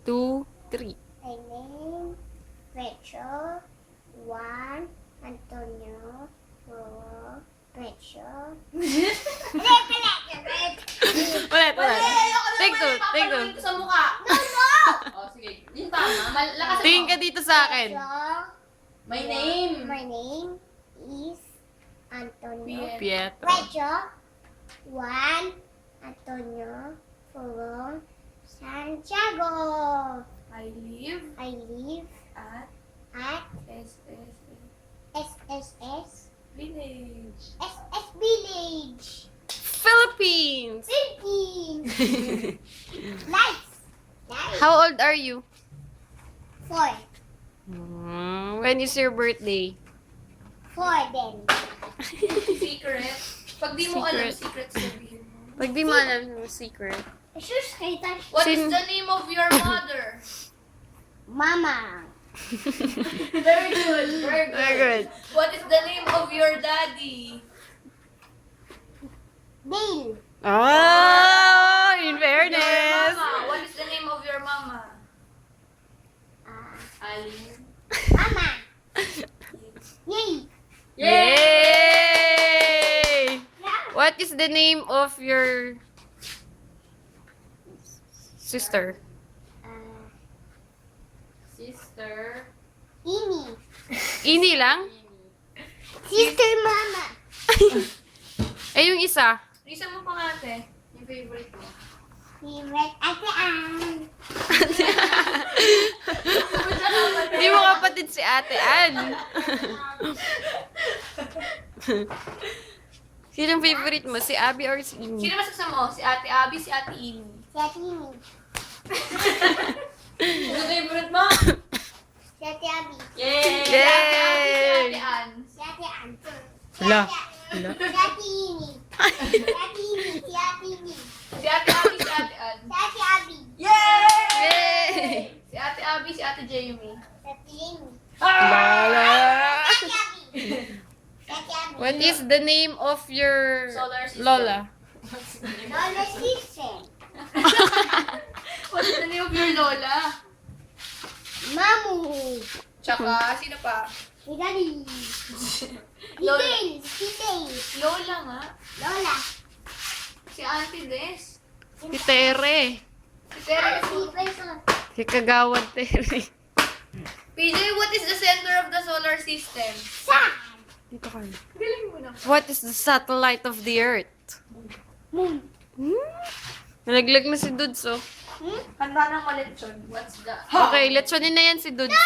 2, 3. I name Rachel. 1, Antonio. 2, Rachel. Ulit. Take two. Papaluin ko sa mukha. Oh, sige. Yung tama. Malakas mo. Tingin ka dito sa akin. My name. My name is Antonio. Pietro. Rachel. 1, Antonio. 2, Santiago. I live I live at at SSS SSS Village. SS Village. Philippines. Philippines. Nice. How old are you? 4. When is your birthday? 4 then. Secret. Pag di mo alam, Secret. secret sabihin mo. Pag di mo alam yung secret. Shush, kita. What is the name of your mother? Mama. Very good. Very good. Very good. What is the name of your daddy? Dale. Oh, in Your fairness. mama. What is the name of your mama? Aline. Mama. Yay. Yay! What is the name of your sister? Sister. Amy. Ini lang? Sister Mama. Eh, yung isa. Isa mo pang ate. Yung favorite mo. Favorite Ate Ann. Hindi mo kapatid si Ate Ann. Sinong favorite mo? Si Abby or si Imi? Sino masaksa mo? Si Ate Abby, si Ate Amy. Si Ate Amy. Sino favorite mo? Si Ate Abby. Yay! Yay! Si Ate Ann. Si Ate Ann. Hala. Si Ate Amy. Si Ate Amy. Si Ate Amy. Si Ate Abby, si Ate Ann. Si Ate Abby. Yay! Yay! Si Ate Abby, si Ate Jamie. Si Ate Amy. Lala. Si Ate Abby. Si Ate Abby. What is the name of your Solar system. Lola? Lola sister. What is the name of your Lola? Mamu. Tsaka, sino pa? Si Daddy. Lola. Dale. Si Dale. Lola nga. Lola. Si Auntie Des. Si Tere. Si Tere. Si Peso. Si Kagawad Tere. PJ, what is the center of the solar system? Sun. Dito ka. Galing mo na. What is the satellite of the Earth? Moon. Nalaglag na si Dudes, oh. Handa ng malechon. What's the... Okay, letsonin na yan si Dudes.